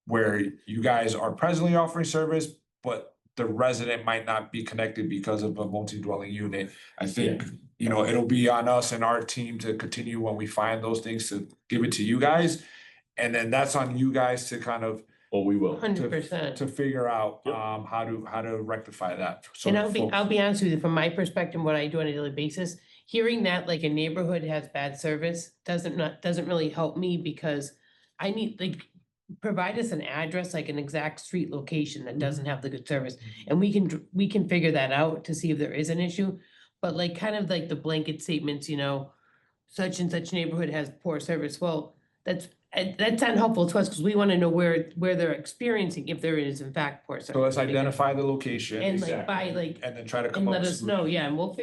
where you guys are presently offering service, but the resident might not be connected because of a multi-dwelling unit. I think, you know, it'll be on us and our team to continue when we find those things to give it to you guys. And then that's on you guys to kind of Well, we will. 100%. to figure out Yep. how to rectify that. So And folks- I'll be honest with you, from my perspective, what I do on a daily basis, hearing that like a neighborhood has bad service doesn't really help me, because I need, like, provide us an address, like an exact street location that doesn't have the good service. And we can figure that out to see if there is an issue. But like, kind of like the blanket statements, you know, such and such neighborhood has poor service. Well, that's unhelpful to us, because we want to know where they're experiencing, if there is in fact poor service. So let's identify the location. And like by like, And then try to and come up let with. us know, yeah, and we'll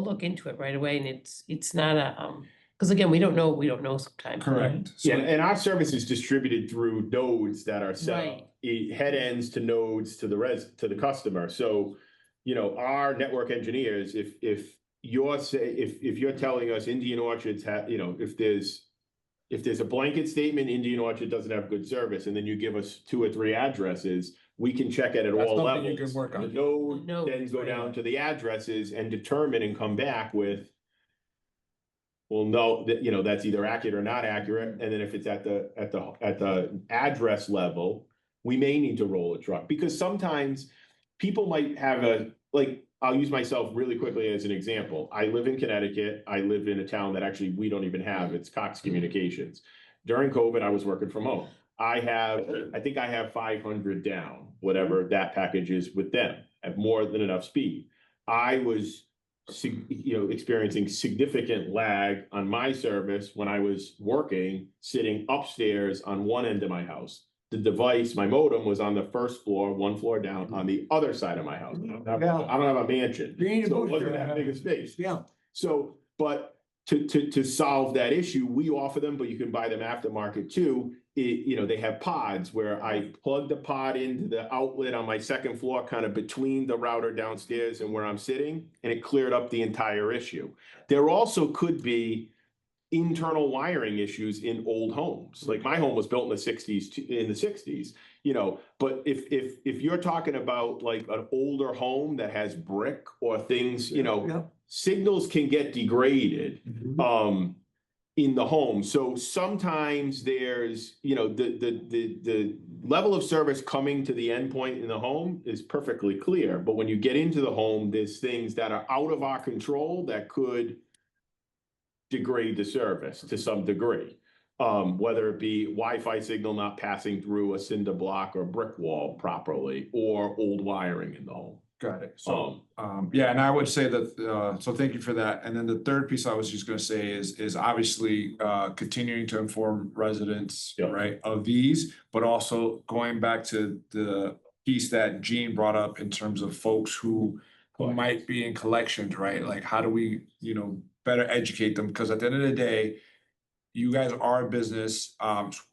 look into it right away, and it's not a, because again, we don't know sometimes. Correct. So Yeah, and our service is distributed through nodes that are set Right. up, head ends to nodes to the customer. So, you know, our network engineers, if you're telling us Indian Orchards have, you know, if there's a blanket statement, Indian Orchard doesn't have good service, and then you give us 2 or 3 addresses, we can check it at That's all something levels. you can work on. The node No, then go down to the addresses and determine and come back with, well, no, that, you know, that's either accurate or not accurate. And then if it's at the address level, we may need to roll a truck, because sometimes people might have like, I'll use myself really quickly as an example. I live in Connecticut. I live in a town that actually we don't even have. It's Cox Communications. During COVID, I was working from home. I think I have 500 down, whatever that package is with them, at more than enough speed. I was experiencing significant lag on my service when I was working, sitting upstairs on one end of my house. The device, my modem, was on the first floor, 1 floor down, on the other side of my house. I don't have a mansion, You need a so it booster. wasn't that big a space. Yeah. So, but to solve that issue, we offer them, but you can buy them aftermarket too. They have pods where I plug the pod into the outlet on my second floor, kind of between the router downstairs and where I'm sitting, and it cleared up the entire issue. There also could be internal wiring issues in old homes. Like my home was built in the 60s, you know, but if you're talking about like an older home that has brick or things, you know, Yeah. signals can get degraded in the home. So sometimes there's, you know, the level of service coming to the endpoint in the home is perfectly clear. But when you get into the home, there's things that are out of our control that could degrade the service to some degree. Whether it be Wi-Fi signal not passing through a cinder block or brick wall properly, or old wiring in the home. Got it. So, yeah, and I would say that, so thank you for that. And then the third piece I was just gonna say is obviously, continuing to inform residents, Yeah. right, of these, but also going back to the piece that Gene brought up in terms of folks who might be in collections, right? Like, how do we, you know, better educate them? Because at the end of the day, you guys are a business,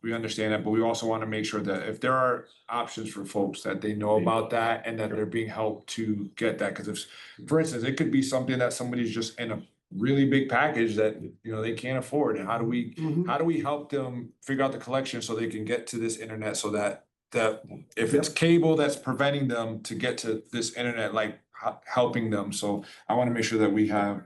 we understand that, but we also want to make sure that if there are options for folks, that they know about that and that they're being helped to get that. Because if, for instance, it could be something that somebody's just in a really big package that, you know, they can't afford. And how do we help them figure out the collection so they can get to this internet, so that if it's cable that's preventing them to get to this internet, like helping them. So I want to make sure that we have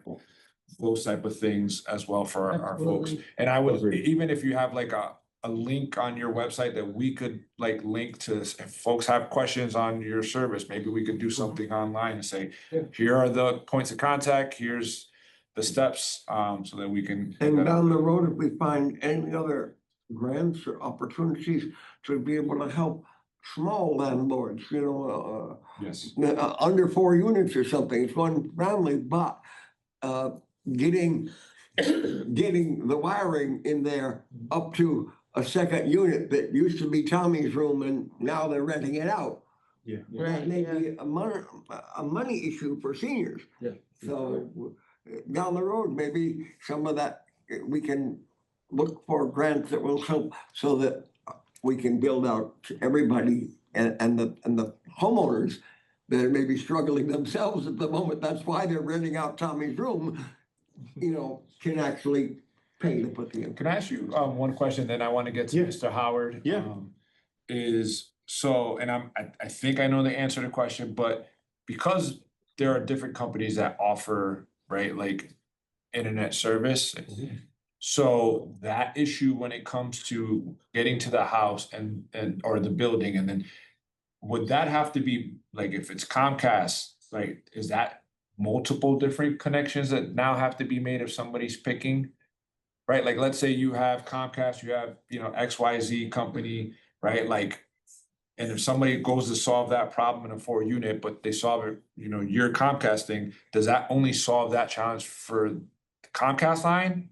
those type of things as well for our folks. Absolutely. And I would, Agreed. even if you have like a link on your website that we could like link to, if folks have questions on your service, maybe we could do something online and say, here are the points of contact, here's the steps, so that we can. And down the road, if we find any other grants or opportunities to be able to help small landlords, you know, Yes. under 4 units or something, it's one family, but getting the wiring in there up to a second unit that used to be Tommy's room and now they're renting it out. Yeah. That may be a money issue for seniors. Yeah. So down the road, maybe some of that, we can look for grants that will help so that we can build out to everybody and the homeowners that are maybe struggling themselves at the moment. That's why they're renting out Tommy's room, you know, can actually pay to put the. Can I ask you one question, then I want to get to Yeah. Mr. Howard? Yeah. is, so, and I think I know the answer to the question, but because there are different companies that offer, right, like internet service. So that issue when it comes to getting to the house and, or the building, and then would that have to be, like, if it's Comcast, like, is that multiple different connections that now have to be made if somebody's picking? Right, like, let's say you have Comcast, you have, XYZ company, right, like, and if somebody goes to solve that problem in a 4-unit, but they solve it, your Comcast thing, does that only solve that challenge for the Comcast line?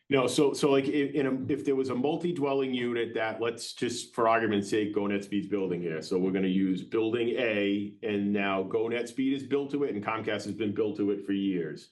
No, so like if there was a multi-dwelling unit that, let's just for argument's sake, GoNetspeed's building here. So we're gonna use building A, and now GoNetspeed is built to it and Comcast has been built to it for years.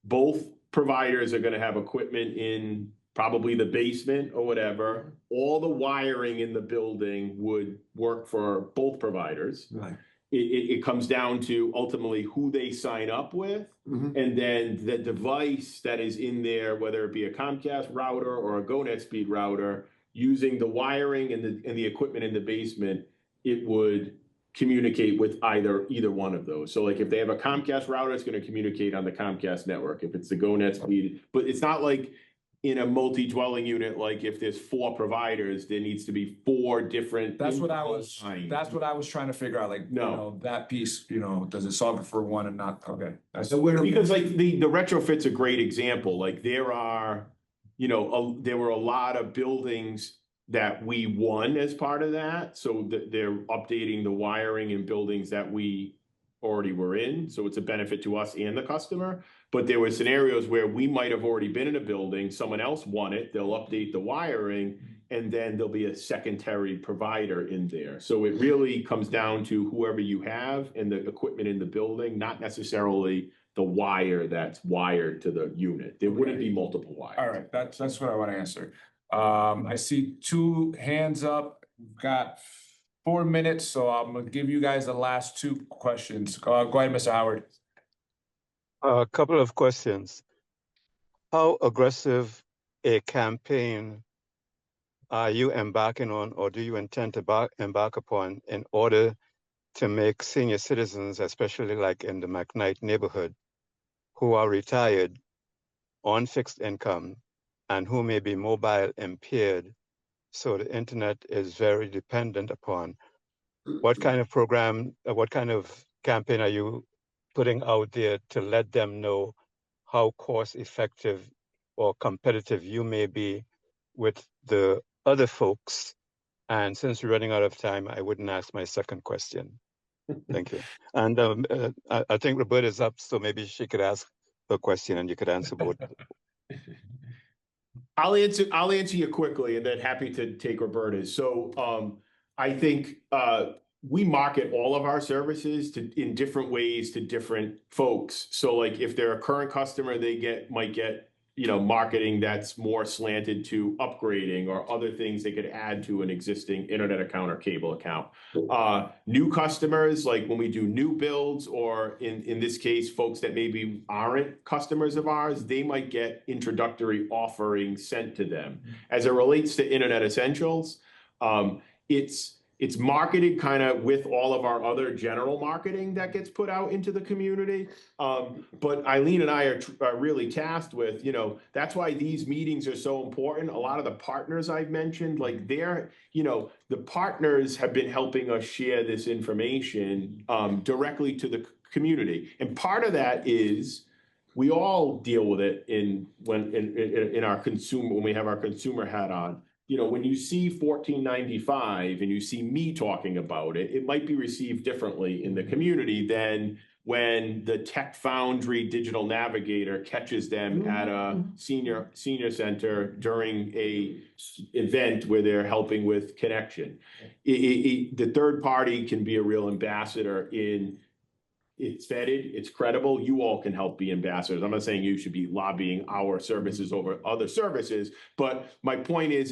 Both providers are gonna have equipment in probably the basement or whatever. All the wiring in the building would work for both providers. Right. It comes down to ultimately who they sign up with. And then the device that is in there, whether it be a Comcast router or a GoNetspeed router, using the wiring and the equipment in the basement, it would communicate with either one of those. So like if they have a Comcast router, it's going to communicate on the Comcast network. If it's the GoNetspeed, but it's not like in a multi-dwelling unit, like if there's 4 providers, there needs to be 4 different. That's what I was trying to figure out, like, No. that piece, does it solve it for one and not, okay. Because like the retrofit's a great example. Like there are, there were a lot of buildings that we won as part of that. So they're updating the wiring in buildings that we already were in. So it's a benefit to us and the customer. But there were scenarios where we might have already been in a building, someone else won it, they'll update the wiring, and then there'll be a secondary provider in there. So it really comes down to whoever you have and the equipment in the building, not necessarily the wire that's wired to the unit. There wouldn't be multiple wires. All right, that's what I want to answer. I see 2 hands up. We've got 4 minutes, so I'm gonna give you guys the last 2 questions. Go ahead, Mr. Howard. A couple of questions. How aggressive a campaign are you embarking on, or do you intend to embark upon in order to make senior citizens, especially like in the McKnight neighborhood, who are retired on fixed income and who may be mobile impaired, so the internet is very dependent upon? What kind of program, what kind of campaign are you putting out there to let them know how cost effective or competitive you may be with the other folks? And since we're running out of time, I wouldn't ask my second question. Thank you. And I think Roberta's up, so maybe she could ask her question and you could answer both. I'll answer you quickly and then happy to take Roberta's. So I think we market all of our services in different ways to different folks. So like if they're a current customer, they might get marketing that's more slanted to upgrading or other things they could add to an existing internet account or cable account. New customers, like when we do new builds, or in this case, folks that maybe aren't customers of ours, they might get introductory offerings sent to them. As it relates to Internet Essentials, it's marketed kind of with all of our other general marketing that gets put out into the community. But Eileen and I are really tasked with, that's why these meetings are so important. A lot of the partners I've mentioned, like the partners have been helping us share this information directly to the community. And part of that is we all deal with it in our consumer, when we have our consumer hat on. When you see $14.95 and you see me talking about it, it might be received differently in the community than when the Tech Foundry digital navigator catches them at a senior center during a event where they're helping with connection. The third party can be a real ambassador in. It's vetted, it's credible. You all can help be ambassadors. I'm not saying you should be lobbying our services over other services, but my point is,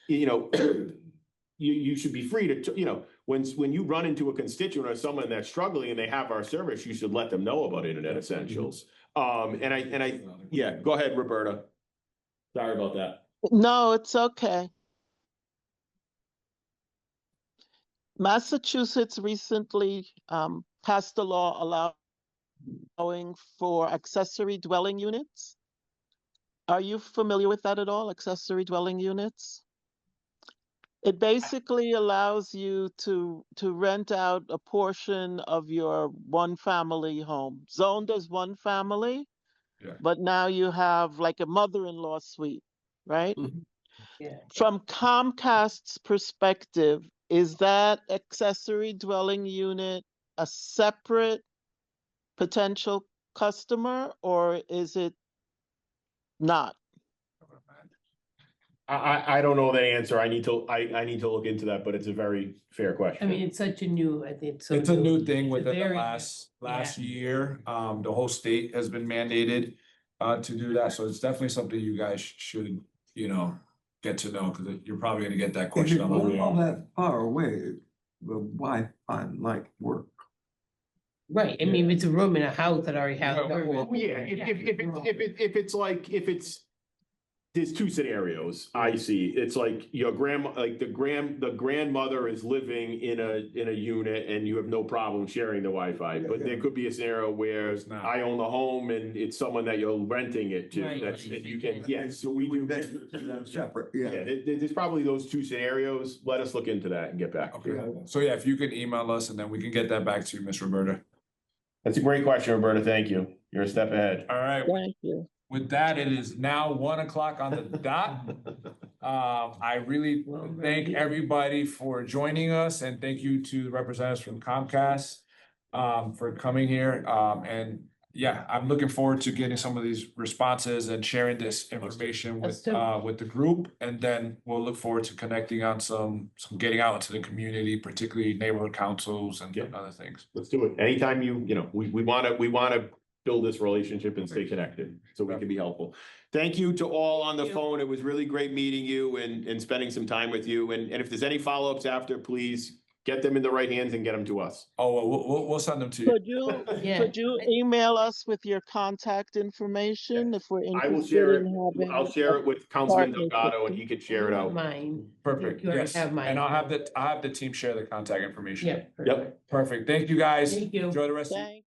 you should be free to, when you run into a constituent or someone that's struggling and they have our service, you should let them know about Internet Essentials. Yeah, go ahead, Roberta. Sorry about that. No, it's okay. Massachusetts recently passed a law allowing for accessory dwelling units. Are you familiar with that at all, accessory dwelling units? It basically allows you to rent out a portion of your one-family home, zoned as one family, Yeah. but now you have like a mother-in-law suite, right? Yeah. From Comcast's perspective, is that accessory dwelling unit a separate potential customer, or is it not? I don't know the answer. I need to look into that, but it's a very fair I question. mean, it's such a new, I think. so It's a new It's thing a within the very- last year. The whole state has been mandated to do that. So it's definitely something you guys should, get to know, because you're probably gonna get that If question it's a lot. not all that far away, the Wi-Fi might work. Right, I mean, if it's a room in a house that already has. Yeah, Oh, yeah, if it's, there's two scenarios I see. It's like your grandma, like the grandmother is living in a unit and you have no problem sharing the Wi-Fi. But there could be a scenario where It's not. I own the home and it's someone that you're renting it to. Right. That's, and you can, yes, so we do. Separate, Yeah, there's probably those two scenarios. Let us look into that and get back. Okay, so yeah, if you could email us and then we can get that back to you, Miss Roberta. That's a great question, Roberta. Thank you. You're a step ahead. All right, Thank you. with that, it is now 1 o'clock on the dot. I really Well, thank right. everybody for joining us, and thank you to the representatives from Comcast for coming here. And yeah, I'm looking forward to getting some of these responses and sharing this information Us with the group. And then we'll look forward to connecting on some getting out into the community, particularly neighborhood councils and Yeah. other things. Let's do it. Anytime we wanna build this relationship and stay connected, so we can be helpful. Thank you to all on the Thank you. phone. It was really great meeting you and spending some time with you. And if there's any follow-ups after, please get them in the right hands and get them to us. Oh, well, we'll send them to you. Yeah. Could you email us with your contact information if we're I will interested share it. in having? I'll share it with Councilman partnership. Delgado and he could share it out. Mine. Perfect, You already yes. have mine. And I'll have the team share the contact information. Yeah. Yep. Perfect. Thank you, guys. Thank you. Enjoy the rest of. Thank